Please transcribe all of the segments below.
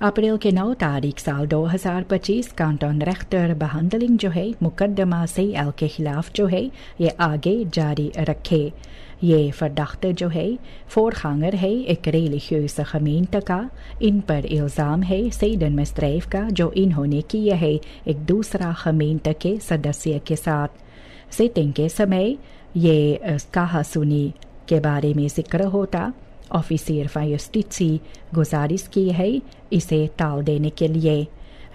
अप्रैल के 9 तारीख साल 2025 कांटोन रेख्टर बहंदलिंग जो है मुकदमा CL के खिलाफ जो है ये आगे जारी रखे। ये फरदाख्त जो है फोरखांगर है एक रिलीजियस खमीन का। इन पर इल्ज़ाम है सईदन मस्त्रैफ का जो इन्होंने किया है एक दूसरा खमीन के सदस्य के साथ। सिटिंग के समय ये कहा सुनी के बारे में जिक्र होता। ऑफिसर फायुस्टिची गुजारिश की है इसे टाल देने के लिए।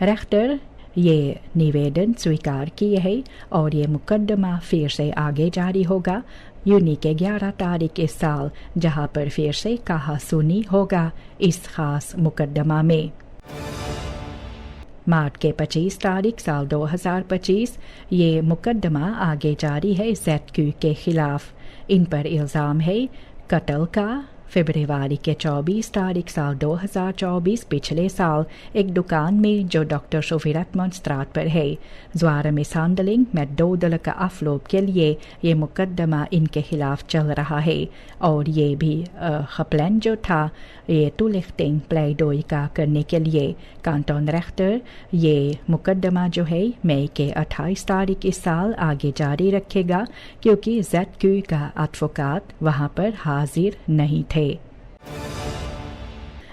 रेख्टर ये निवेदन स्वीकार किए है और ये मुकदमा फिर से आगे जारी होगा यूनी के 11 तारीख इस साल, जहां पर फिर से कहा सुनी होगा इस खास मुकदमा में। मार्च के 25 तारीख साल 2025 ये मुकदमा आगे जारी है ZQ के खिलाफ। इन पर इल्ज़ाम है कत्ल का। फरवरी के 24 तारीख साल 2024 पिछले साल एक दुकान में जो डॉक्टर शोफिरतमंद स्ट्राट पर है ज़्वारा मिसहैंडलिंग में 2 दल का अफलोब के लिए ये मुकदमा इनके खिलाफ चल रहा है। और ये भी खपलन जो था ये टुलिख्टिंग प्लेडोई का करने के लिए कांटोन रेख्टर ये मुकदमा जो है मई के 28 तारीख इस साल आगे जारी रखेगा क्योंकि ZQ का एडवोकेट वहां पर हाजिर नहीं थे।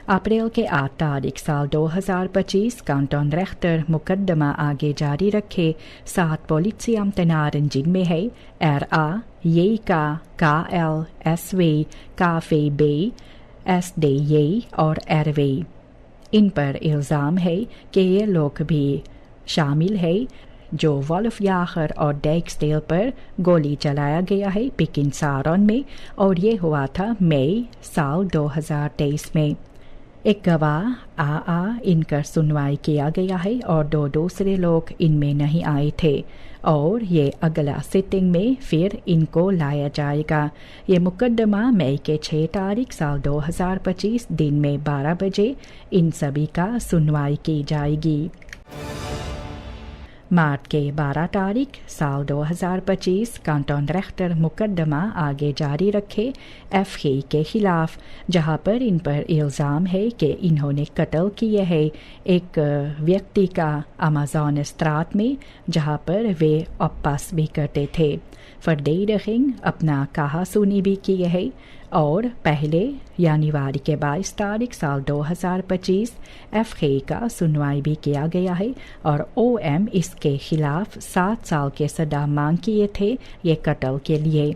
अप्रैल के 8 तारीख साल 2025 कांटोन रेख्टर मुकदमा आगे जारी रखे 7 पोलिसियामतनारन जिनमें है RA, येका, KL, SW, काफे बे, SD और RW। इन पर इल्ज़ाम है कि ये लोग भी शामिल है जो वॉल्फ याखर और डेक्सडेल पर गोली चलाया गया है पिकिन सारोन में और ये हुआ था मई साल 2023 में। एक गवाह इनकर सुनवाई किया गया है और 2 दूसरे लोग इनमें नहीं आए थे और ये अगला सिटिंग में फिर इनको लाया जाएगा। ये मुकदमा मई के 6 तारीख साल 2025 दिन में 12 बजे इन सभी का सुनवाई की जाएगी। मार्च के 12 तारीख साल 2025 कांटोन रेख्टर मुकदमा आगे जारी रखे FK के खिलाफ, जहां पर इन पर इल्ज़ाम है कि इन्होंने कत्ल किए है एक व्यक्ति का अमेज़न स्ट्राट में जहां पर वे अप्पास भी करते थे। फरदेरहिंग अपना कहा सुनी भी किए है और पहले यानीवारी के 22 तारीख साल 2025 FK का सुनवाई भी किया गया है और OM इसके खिलाफ 7 साल के सजा मांग किए थे ये कत्ल के लिए।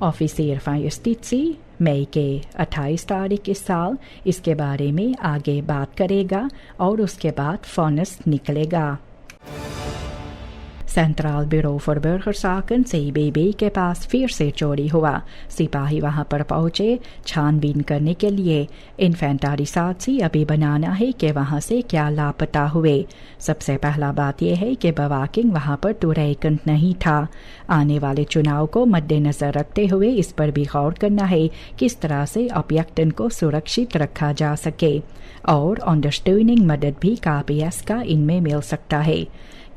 ऑफिसर फायुस्टिची मई के 28 तारीख इस साल इसके बारे में आगे बात करेगा और उसके बाद फॉनस निकलेगा। सेंट्रल ब्यूरो फॉर बर्गरसाकन CBB के पास फिर से चोरी हुआ। सिपाही वहां पर पहुंचे छानबीन करने के लिए। इन्फेंटरी साथी अभी बनाना है कि वहां से क्या लापता हुए। सबसे पहला बात यह है कि बवाकिंग वहां पर तुरैकंत नहीं था। आने वाले चुनाव को मद्देनजर रखते हुए इस पर भी गौर करना है किस तरह से अभ्यर्थन को सुरक्षित रखा जा सके और अंडरस्टैंडिंग मदद भी KPS का इनमें मिल सकता है।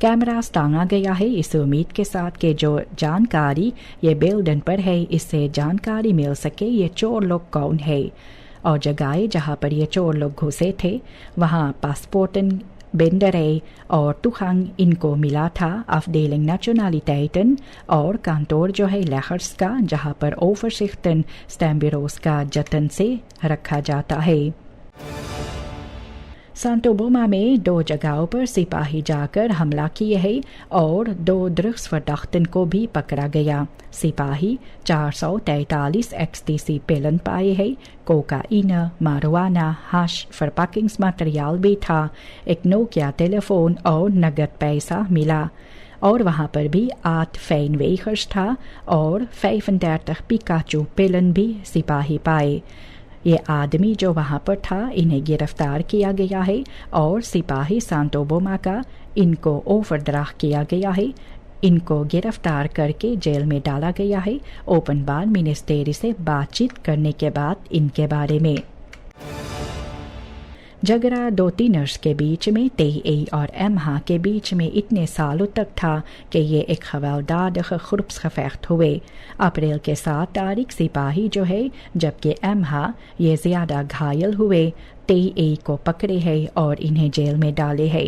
कैमरा टांगा गया है इस उम्मीद के साथ कि जो जानकारी ये बिल्डिंग पर है इससे जानकारी मिल सके ये चोर लोग कौन है और जगह जहां पर ये चोर लोग घुसे थे वहां पासपोर्टन बेंडरे और तुखंग इनको मिला था अफडेलिंग नेशनलिटेटन और कांतोर जो है लहर्स का जहां पर ओवरशिफ्टन स्टैम्बिरोस का जतन से रखा जाता है। सांतोबोमा में 2 जगहों पर सिपाही जाकर हमला किए हैं और 2 ड्रग्स फरदाख्तन को भी पकड़ा गया। सिपाही 443 XTC पेलन पाए हैं। कोकाइन, मारुआना, हाश फरपाकिंग्स मटेरियल भी था। एक नोकिया टेलीफोन और नगद पैसा मिला और वहां पर भी 8 फैन वेहर्स था और 35 पिकाचू पेलन भी सिपाही पाए। ये आदमी जो वहां पर था इन्हें गिरफ्तार किया गया है और सिपाही सांतोबोमा का इनको ओवरड्राफ्ट किया गया है। इनको गिरफ्तार करके जेल में डाला गया है। ओपन बार मिनिस्ट्री से बातचीत करने के बाद इनके बारे में झगड़ा 2 टीनर्स के बीच में TE और MH के बीच में इतने सालों तक था कि ये एक हवालदार खुर्ब्सगफेख्त हुए। अप्रैल के 7 तारीख सिपाही जो है जबकि MH ये ज़्यादा घायल हुए तेई को पकड़े है और इन्हें जेल में डाले है।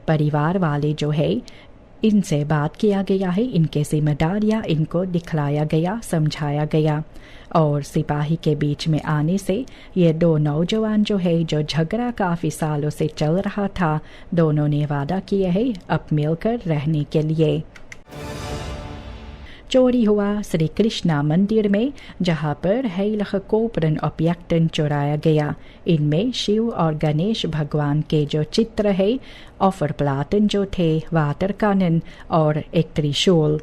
परिवार वाले जो है इनसे बात किया गया है, इनके जिम्मेदारियां इनको दिखलाया गया, समझाया गया और सिपाही के बीच में आने से ये दो नौजवान जो है, जो झगड़ा काफ़ी सालों से चल रहा था, दोनों ने वादा किया है अब मिलकर रहने के लिए। चोरी हुआ श्री कृष्णा मंदिर में, जहां पर heilige koperen objecten चुराया गया। इनमें शिव और गणेश भगवान के जो चित्र है, ऑफरप्लाटन जो थे, वाटरकानन और एक त्रिशूल।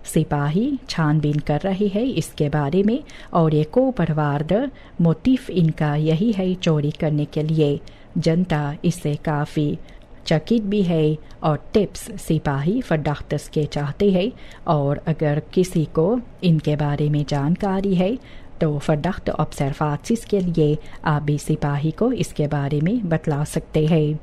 सिपाही छानबीन कर रही है इसके बारे में और ये कोपरवार्ड मोटिफ इनका यही है चोरी करने के लिए। जनता इससे काफ़ी चकित भी है और टिप्स सिपाही फर्डाख्तस के चाहते हैं और अगर किसी को इनके बारे में जानकारी है तो फर्डाख्त ऑब्जर्वासिस के लिए आप भी सिपाही को इसके बारे में बतला सकते हैं।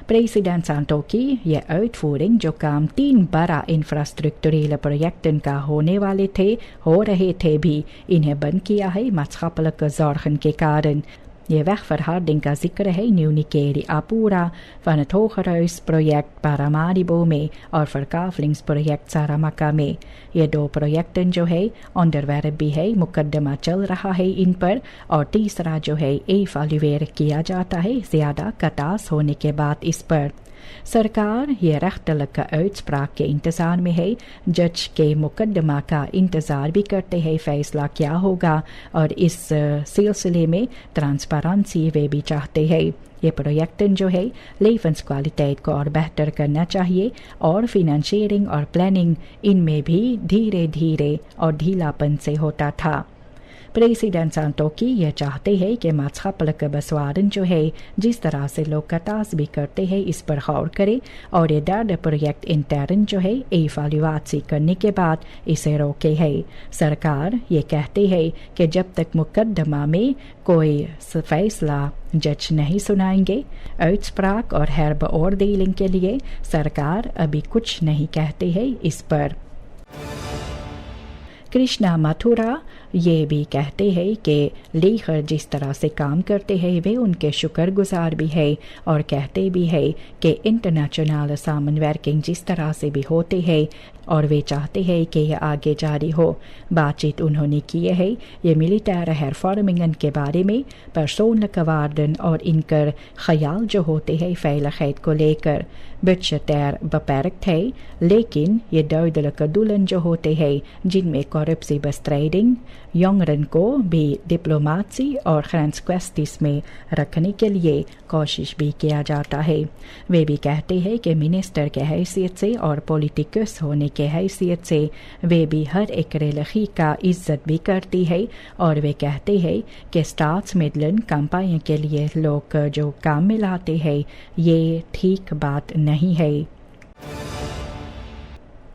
प्रेसिडेंट सांतो की ये uitvoering जो काम 3 बड़ा इंफ्रास्ट्रक्चरल प्रोजेक्टन का होने वाले थे, हो रहे थे भी, इन्हें बंद किया है maatschappelijke zorgen के कारण। ये wegverharding का जिक्र है Nieuw-Nikeri Apura van het Hogerhuisproject Paramaribo में और verkavelingsproject Saramaka में। ये 2 प्रोजेक्टन जो है onderwerp भी है, मुकदमा चल रहा है इन पर और तीसरा जो है evalueer किया जाता है ज़्यादा कटास होने के बाद इस पर। सरकार ये rechtelijke uitspraak के इंतज़ार में है, जज के मुकदमा का इंतज़ार भी करते हैं फैसला क्या होगा और इस सिलसिले में ट्रांसपेरेंसी वे भी चाहते हैं। ये प्रोजेक्टन जो है लेवenskwaliteit को और बेहतर करना चाहिए और फिनंशियरिंग और प्लानिंग इनमें भी धीरे धीरे और ढीलापन से होता था। प्रेसिडेंट सांतोकी ये चाहते हैं कि maatschappelijke bezwaren जो है, जिस तरह से लोग कटास भी करते हैं, इस पर गौर करें और ये 3rd प्रोजेक्ट इंटर्न जो है एवाल्युएशन करने के बाद इसे रोके है। सरकार ये कहते हैं कि जब तक मुकदमा में कोई फैसला जज नहीं सुनाएंगे, uitspraak और herbeoordeling के लिए सरकार अभी कुछ नहीं कहते हैं इस पर। कृष्णा मथुरा ये भी कहते हैं कि लेखर जिस तरह से काम करते हैं वे उनके शुक्रगुजार भी है और कहते भी है कि इंटरनेशनल सामनवर्किंग जिस तरह से भी होते हैं और वे चाहते हैं कि यह आगे जारी हो। बातचीत उन्होंने की है ये मिलिटर hervormingen के बारे में, persoonlijke waarden और इनकर ख्याल जो होते हैं veiligheid को लेकर budgetair beperkt है, लेकिन ये duidelijke doelen जो होते हैं जिनमें corruptiebestrijding, jongeren को भी डिप्लोमेसी और ग्रेंसक्वेस्टिस में रखने के लिए कोशिश भी किया जाता है। वे भी कहते हैं कि मिनिस्टर के हैसियत से और पॉलिटिकस होने के हैसियत से वे भी हर एक रिलीगी का इज्जत भी करती है और वे कहते हैं कि स्टाट्समिडलन कंपनी के लिए लोग जो काम में लाते हैं ये ठीक बात नहीं है।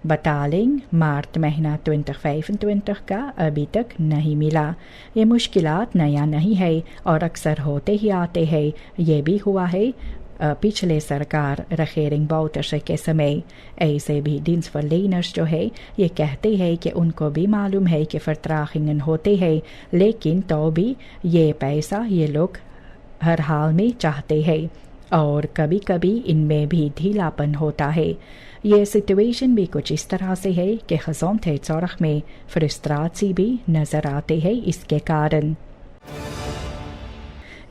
बटालिंग मार्च महीना 2025 का अभी तक नहीं मिला। ये मुश्किलात नया नहीं है और अक्सर होते ही आते हैं। ये भी हुआ है पिछले सरकार regering Bouterse के समय। ऐसे भी dienstverleners जो है ये कहते हैं कि उनको भी मालूम है कि vertragingen होते हैं, लेकिन तो भी ये पैसा ये लोग हर हाल में चाहते हैं और कभी कभी इनमें भी ढीलापन होता है। ये सिचुएशन भी कुछ इस तरह से है कि gezondheidszorg में फ्रस्ट्रेशन भी नज़र आते हैं इसके कारण।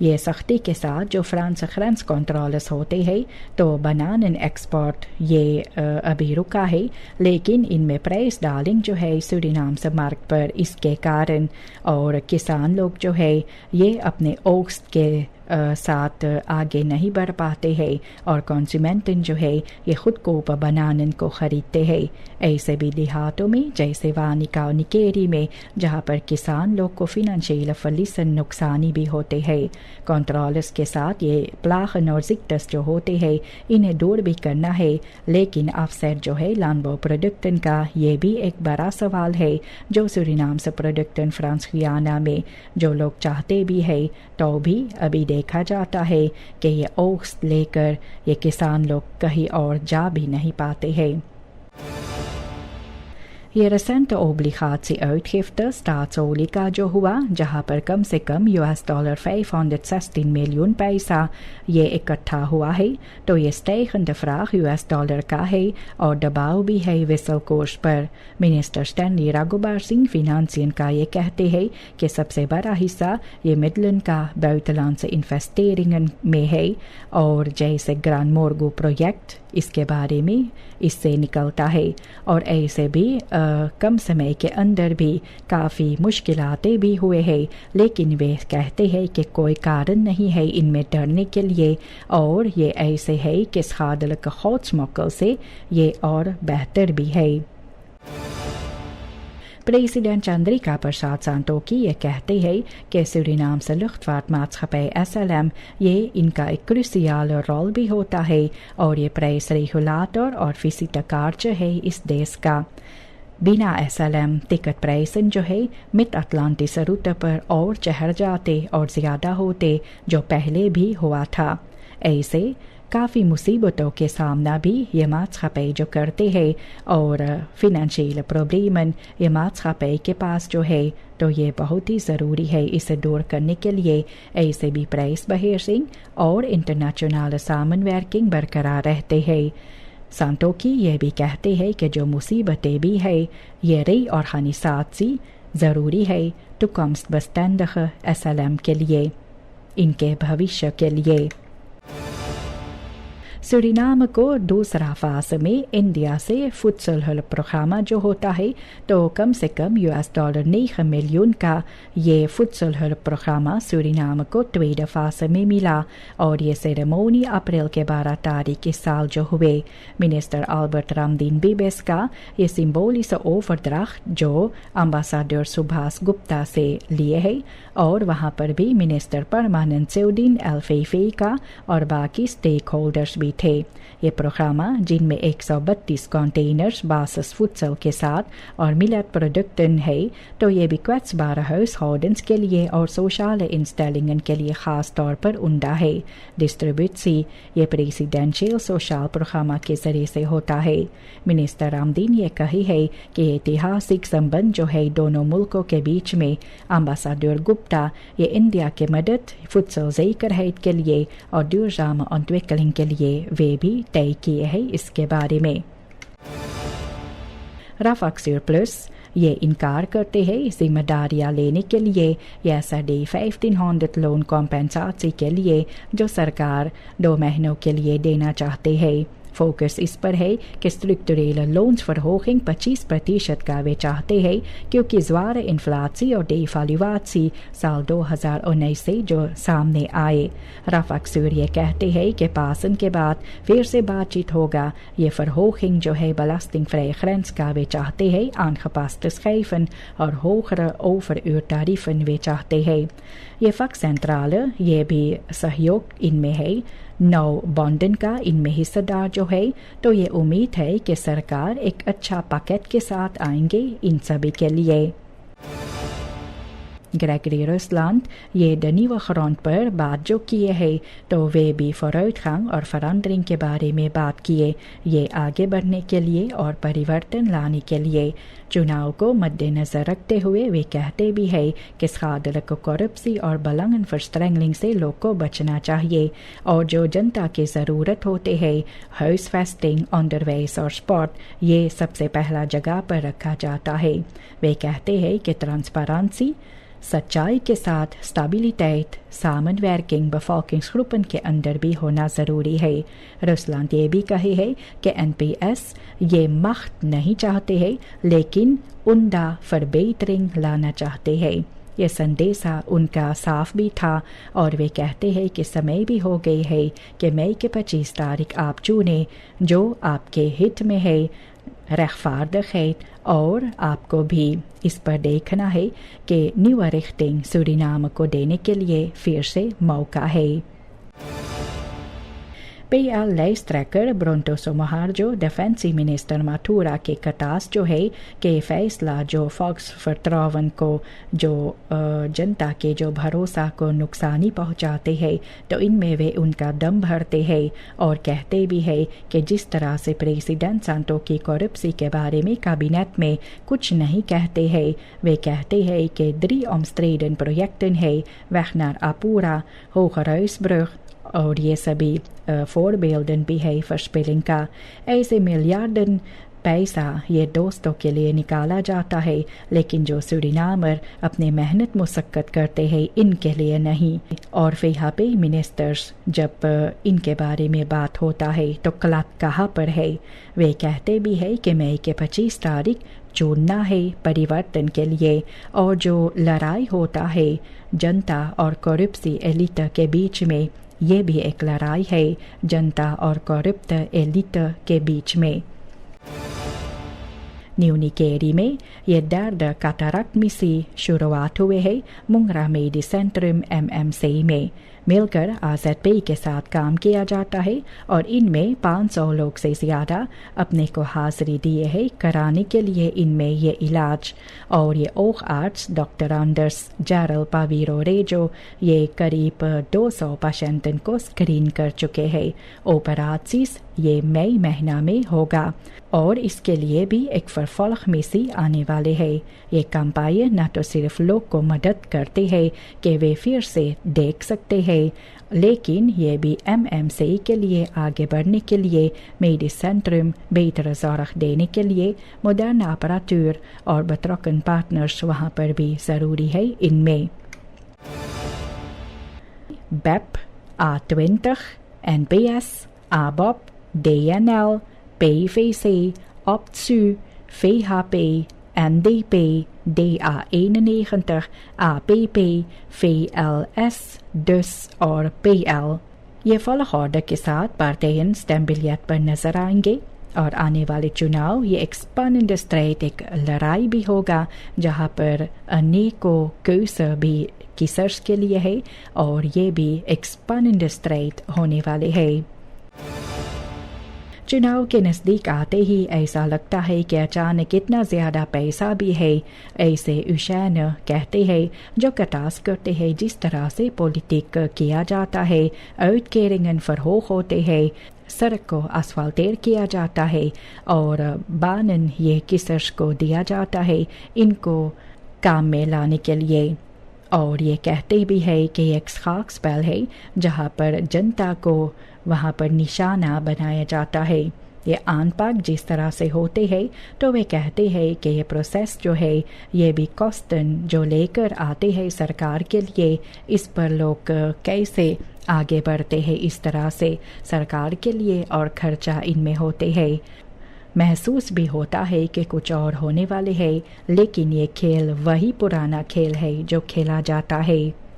ये सख्ती के साथ जो फ्रांस ग्रेंस कंट्रोल्स होते हैं तो बनानन एक्सपोर्ट ये अभी रुका है, लेकिन इनमें प्राइस डालिंग जो है सूरीनाम से मार्ग पर इसके कारण और किसान लोग जो है ये अपने ओक्स्ट के साथ आगे नहीं बढ़ पाते हैं और कंज्यूमेंटन जो है ये खुद को बनानन को ख़रीदते हैं। ऐसे भी देहातों में जैसे वानिका और निकेरी में जहाँ पर किसान लोग को फिनंशियल फलिसन नुकसानी भी होते हैं। कंट्रोलर्स के साथ ये प्लाखन और जिक्टस जो होते हैं इन्हें दूर भी करना है, लेकिन अफसर जो है लानबो प्रोडक्टन का ये भी एक बड़ा सवाल है जो सूरीनाम से प्रोडक्टन फ्रांस गुयाना में जो लोग चाहते भी है तो भी अभी देखा जाता है कि ये ओक्स्ट लेकर ये किसान लोग कहीं और जा भी नहीं पाते हैं। ये recente obligatie-uitgifte staatsolie जो हुआ, जहां पर कम से कम $$ 516 मिलियन पैसा ये इकट्ठा हुआ है, तो ये stijgende vraag $$ का है और दबाव भी है wisselkoers पर। मिनिस्टर स्टैनली राघोबार सिंह फिनांसियन का ये कहते हैं कि सबसे बड़ा हिस्सा ये मिडलैंड का buitenlandse investeringen में है और जैसे ग्रांड मोर्गो प्रोजेक्ट इसके बारे में इससे निकलता है और ऐसे भी कम समय के अंदर भी काफ़ी मुश्किलातें भी हुए हैं, लेकिन वे कहते हैं कि कोई कारण नहीं है इनमें डरने के लिए और ये ऐसे है कि schadelijk godsmokkel से ये और बेहतर भी है। प्रेसिडेंट चंद्रिका प्रसाद संतोखी ये कहते हैं कि सूरीनामse luchtvaartmaatschappij SLM ये इनका एक क्रूशियल रोल भी होता है और ये प्रेस रेगुलेटर और विजिटकार्य है इस देश का। बिना SLM टिकट प्राइसन जो है मिड अटलांटिस रूट पर और चढ़ जाते और ज़्यादा होते जो पहले भी हुआ था। ऐसे काफ़ी मुसीबतों के सामना भी ये maatschappij जो करते हैं और फिनेंशियल प्रॉब्लम ये maatschappij के पास जो है तो ये बहुत ही ज़रूरी है इसे दूर करने के लिए। ऐसे भी प्रेस beheersing और इंटरनेशनल सामनवर्किंग बरकरार रहते हैं। संतोखी ये भी कहते हैं कि जो मुसीबतें भी है ये रई organisatie ज़रूरी है toekomstbestendige SLM के लिए, इनके भविष्य के लिए। सूरीनाम को दूसरा फास में इंडिया से फुटसल प्रोग्राम जो होता है तो कम से कम $9 मिलियन का ये फुटसल प्रोग्राम सूरीनाम को tweede फास में मिला और ये सेरेमोनी अप्रैल के 12 तारीख इस साल जो हुए। मिनिस्टर अल्बर्ट रामदीन बीबेस का ये सिंबोलिक ओवरड्राफ्ट जो अम्बासाडर सुभाष गुप्ता से लिए है और वहाँ पर भी मिनिस्टर परमानेंट सेउदीन एल-फैफै का और बाकी स्टेक होल्डर्स भी थे। ये प्रोग्राम जिनमें 132 कंटेनर्स बासस फुटसल के साथ और मिलेट प्रोडक्टन है तो ये भी kwetsbare huishoudens के लिए और सोशल इंस्टेलिंगन के लिए ख़ास तौर पर उंडा है। डिस्ट्रीब्यूसी ये प्रेसिडेंशियल सोशल प्रोग्राम के ज़रिए से होता है। मिनिस्टर रामदीन ये कही है कि ऐतिहासिक संबंध जो है दोनों मुल्कों के बीच में अम्बासाडर गुप्ता ये इंडिया के मदद फुटसल zekerheid के लिए और duurzame ontwikkeling के लिए वे भी तय किए हैं इसके बारे में। राफाक्सिर प्लस ये इनकार करते हैं जिम्मेदारियां लेने के लिए या SD 1500 लोन कॉम्पेंसाची के लिए जो सरकार 2 महीनों के लिए देना चाहते हैं। फोकस इस पर है कि स्ट्रक्चरल लोन्स verhoging 25% का वे चाहते हैं क्योंकि zware इन्फ्लासी और devaluatie साल 2019 से जो सामने आए। राफाक्सुर ये कहते हैं कि पासन के बाद फिर से बातचीत होगा। ये verhoging जो है belastingvrij grens का वे चाहते हैं aangepaste schijven और hogere overuurtarieven वे चाहते हैं। ये vakcentrale ये भी सहयोग इनमें है। 9 बॉन्डन का इनमें हिस्सेदार जो है तो ये उम्मीद है कि सरकार एक अच्छा पैकेट के साथ आएंगे इन सभी के लिए। ग्रेगरी रुसलैंड ये de nieuwe grond पर बात जो किए है तो वे भी vooruitgang और verandering के बारे में बात किए। ये आगे बढ़ने के लिए और परिवर्तन लाने के लिए चुनाव को मद्देनजर रखते हुए वे कहते भी है कि schadelijke corruptie और belangenverstrengeling से लोग को बचना चाहिए और जो जनता की ज़रूरत होते हैं huisvesting, onderwijs और स्पोर्ट ये सबसे पहला जगह पर रखा जाता है। वे कहते हैं कि ट्रांसपेरेंसी सच्चाई के साथ स्टेबिलिटेट सामनवर्किंग bevolkingsgroepen के अंदर भी होना ज़रूरी है। रुसलैंड ये भी कहे है कि NPS ये मख्त नहीं चाहते हैं लेकिन उम्दा verbetering लाना चाहते हैं। ये संदेशा उनका साफ भी था और वे कहते हैं कि समय भी हो गई है कि मई के 25 तारीख आप चुने जो आपके हित में है, rechtvaardigheid और आपको भी इस पर देखना है कि न्यू रिख्टिंग सूरीनाम को देने के लिए फिर से मौका है। PL Lijsttrekker Bronto Somoharjo डिफेंसी minister Mathura के कटास जो है कि फैसला जो फॉक्स फरत्रावन को जो जनता के जो भरोसा को नुकसानी पहुंचाते हैं तो इनमें वे उनका दम भरते हैं और कहते भी है कि जिस तरह से प्रेसिडेंट सांतो की करप्सी के बारे में कैबिनेट में कुछ नहीं कहते हैं वे कहते हैं कि 3 omstreden projecten है Weg Apura Hogehuisbrug और ये सभी voorbeelden भी है verspilling का ऐसे मिलियार्डन पैसा ये दोस्तों के लिए निकाला जाता है लेकिन जो सूरीनामर अपने मेहनत मुशक्कत करते हैं इनके लिए नहीं और फिर यहाँ पे मिनिस्टर्स जब इनके बारे में बात होता है तो क्लाक कहाँ पर है वे कहते भी है कि मई के 25 तारीख चुनना है परिवर्तन के लिए और जो लड़ाई होता है जनता और करप्सी एलिट के बीच में ये भी एक लड़ाई है जनता और करप्ट एलिट के बीच में न्यूनिकेरी में ये दर्द कतारक्ट मिसी शुरुआत हुए है मुंगरा मेडी सेंट्रम MMC में मिलकर AZP के साथ काम किया जाता है और इनमें 500 लोग से ज़्यादा अपने को हाजिरी दिए है कराने के लिए इनमें ये इलाज और ये oogarts डॉक्टर एंडर्स जेरल पावीरो रेजो ये करीब 200 पेशेंटन को स्क्रीन कर चुके हैं ऑपरेशंस ये मई महीना में होगा और इसके लिए भी एक फरफलख मिसी आने वाले हैं ये कैंपेन न तो सिर्फ लोग को मदद करते हैं कि वे फिर से देख सकते हैं लेकिन ये भी MMC के लिए आगे बढ़ने के लिए मेडी सेंट्रम बेहतर ज़ोरख देने के लिए मॉडर्न अपरातूर और betrokken पार्टनर्स वहाँ पर भी ज़रूरी है इनमें BEP A20 NPS ABOP DNL PVC OPTSU VHP NDP DA91 APP VLS DUS और PL ये volgorde के साथ partijen stembiljet पर नजर आएंगे और आने वाले चुनाव ये एक spannende strijd एक लड़ाई भी होगा जहाँ पर अनेकों केसेस भी किसर्स के लिए है और ये भी एक spannende strijd होने वाले है चुनाव के नज़दीक आते ही ऐसा लगता है कि अचानक इतना ज़्यादा पैसा भी है ऐसे उशैन कहते हैं जो कटास करते हैं जिस तरह से पॉलिटिक किया जाता है uitkeringen verhoogd होते हैं सड़क को असफाल्टेर किया जाता है और बानन ये किसर्स को दिया जाता है इनको काम में लाने के लिए और ये कहते भी है कि एक खास स्पेल है जहाँ पर जनता को वहाँ पर निशाना बनाया जाता है ये आनपाक जिस तरह से होते हैं तो वे कहते हैं कि ये प्रोसेस जो है ये भी कॉस्टन जो लेकर आते हैं सरकार के लिए इस पर लोग कैसे आगे बढ़ते हैं इस तरह से सरकार के लिए और खर्चा इनमें होते हैं महसूस भी होता है कि कुछ और होने वाले है लेकिन ये खेल वही पुराना खेल है जो खेला जाता है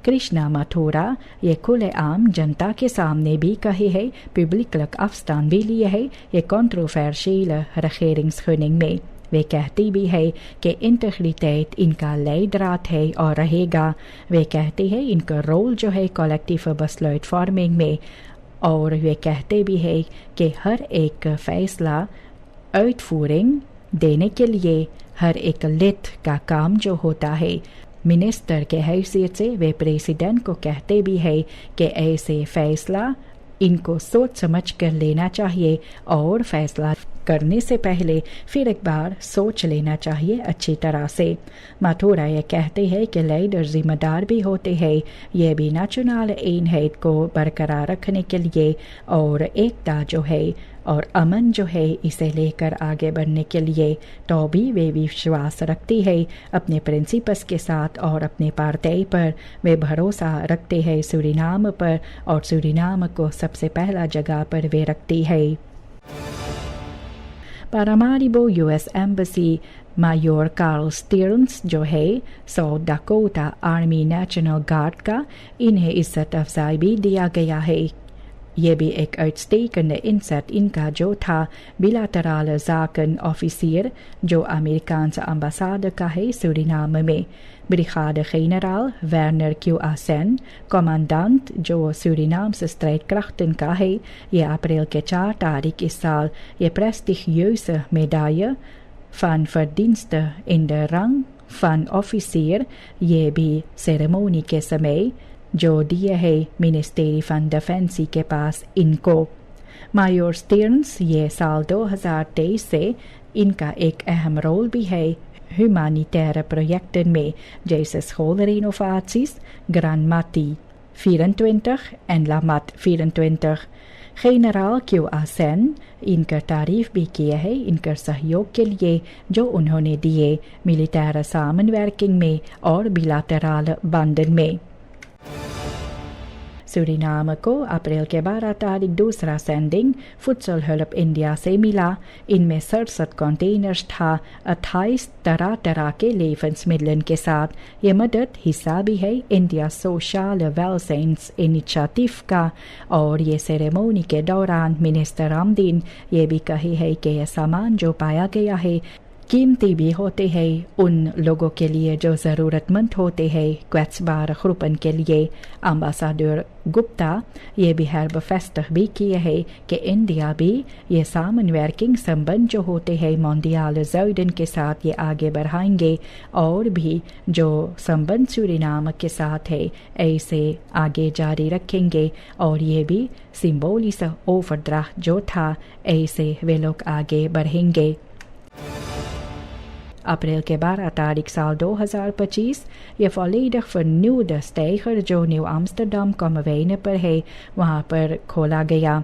कृष्णा माथुरा ये खुलेआम जनता के सामने भी कहे है पब्लिकelijk afstand भी लिए है ये controversiële regeringsgunning में वे कहती भी है कि इंटीग्रिटेट इनका leidraad है और रहेगा वे कहते हैं इनका रोल जो है कलेक्टिव besluitvorming में और वे कहते भी है कि हर एक फैसला uitvoering देने के लिए हर एक लिट का काम जो होता है मिनिस्टर के हैसियत से वे प्रेसिडेंट को कहते भी है कि ऐसे फैसला इनको सोच समझ कर लेना चाहिए और फैसला करने से पहले फिर एक बार सोच लेना चाहिए अच्छी तरह से माथुरा ये कहते हैं कि लीडर जिम्मेदार भी होते हैं ये भी नेशनल एनहेड को बरकरार रखने के लिए और एकता जो है और अमन जो है इसे लेकर आगे बढ़ने के लिए तो भी वे विश्वास रखती है अपने प्रिंसिपल्स के साथ और अपने पार्टी पर वे भरोसा रखते हैं सूरीनाम पर और सूरीनाम को सबसे पहला जगह पर वे रखती है Paramaribo US Embassy mayor Carl Stearns जो है South Dakota army national guard का इन्हें इज्जत अफजाई भी दिया गया है ये भी एक uitstekende inzet इनका जो था bilaterale zaken officier जो अमेरिकाanse ambassade का है सूरीनाम में, Brigade-generaal Werner Q. Asen, commandant जो सूरीनामse strijdkrachten का है, ये अप्रैल के 4 तारीख इस साल ये prestigieuze medaille van verdienste in de rang van officier ये भी सेरेमोनी के समय जो दिए है मिनिस्ट्री van डिफेंसी के पास इनको। मायोर स्टीर्न्स ये साल 2023 से इनका एक अहम रोल भी है humanitaire projecten में, जैसे schoolrenovaties, Gran Mati 24 en La Mat 24। Generaal Q. Asen इनका तारीफ भी किया है इनका सहयोग के लिए जो उन्होंने दिए मिलिटार सामनवर्किंग में और बिलाटरल बंधन में। सूरीनाम को अप्रैल के 12 तारीख दूसरा सेंडिंग फुटसल हेल्प इंडिया से मिला। इनमें 67 कंटेनर्स था 28 तरह तरह के लेवंसमिडलन के साथ। ये मदद हिस्सा भी है इंडिया सोशल वेलसेंस इनिशिएटिव का। और ये सेरेमोनी के दौरान मिनिस्टर रामदीन ये भी कही है कि यह सामान जो पाया गया है कीमती भी होते हैं उन लोगों के लिए जो ज़रूरतमंद होते हैं। क्वेट्सबार ग्रुपन के लिए अम्बासाडर गुप्ता ये भी हेरबफेस्टग भी किए है कि इंडिया भी ये सामनवर्किंग संबंध जो होते हैं मोंडियाल ज़ुइडन के साथ ये आगे बढ़ाएंगे और भी जो संबंध सूरीनाम के साथ है ऐसे आगे जारी रखेंगे। और ये भी सिंबोलिक ओवरड्राफ्ट जो था ऐसे वे लोग आगे बढ़ेंगे। अप्रैल के 12 तारीख साल 2025 ये volledig vernieuwde steiger जो न्यू आम्स्टरडम कॉमवेन पर है वहाँ पर खोला गया।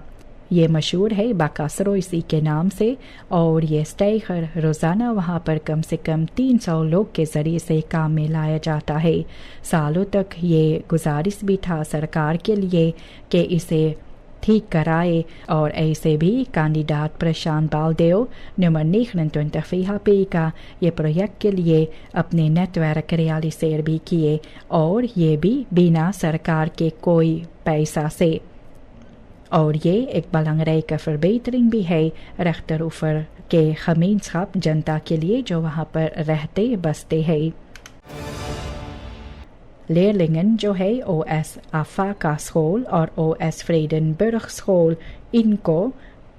ये मशहूर है बाकासरोइसी के नाम से और ये स्टेइगर रोज़ाना वहाँ पर कम से कम 300 लोग के ज़रिए से काम में लाया जाता है। सालों तक ये गुजारिश भी था सरकार के लिए कि इसे ठीक कराए और ऐसे भी कैंडिडेट प्रशांत बालदेव नंबर 29 VHP का ये प्रोजेक्ट के लिए अपने नेटवर्क रियलाइजेर भी किए और ये भी बिना सरकार के कोई पैसा से। और ये एक belangrijke verbetering भी है rechteroever के gemeenschap जनता के लिए जो वहाँ पर रहते बसते हैं। लेerlingen जो है OS Afaka school और OS Vredenburg school इनको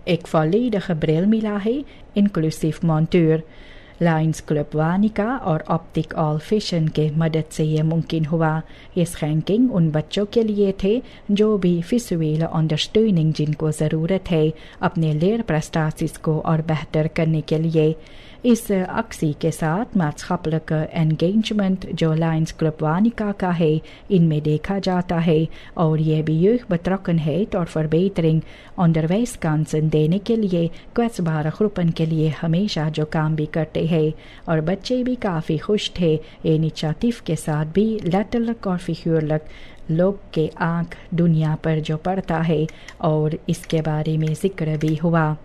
एक volledige bril मिला है inclusief montuur। Lions club Vanika और ऑप्टिक ऑल फिशन के मदद से ये मुमकिन हुआ। ये स्कैंकिंग उन बच्चों के लिए थे जो भी विजुअल अंडरस्टैंडिंग जिनको ज़रूरत है अपने लेयर प्रेस्टासिस को और बेहतर करने के लिए। इस अक्सी के साथ maatschappelijke एंगेजमेंट जो लायंस क्लब वानिका का है इनमें देखा जाता है और ये भी jeugdbetrokkenheid और verbetering onderwijskansen देने के लिए kwetsbare groepen के लिए हमेशा जो काम भी करते हैं और बच्चे भी काफ़ी खुश थे इनिशिएटिव के साथ भी letterlijk और figuurlijk लोग के आँख दुनिया पर जो पड़ता है और इसके बारे में जिक्र भी हुआ।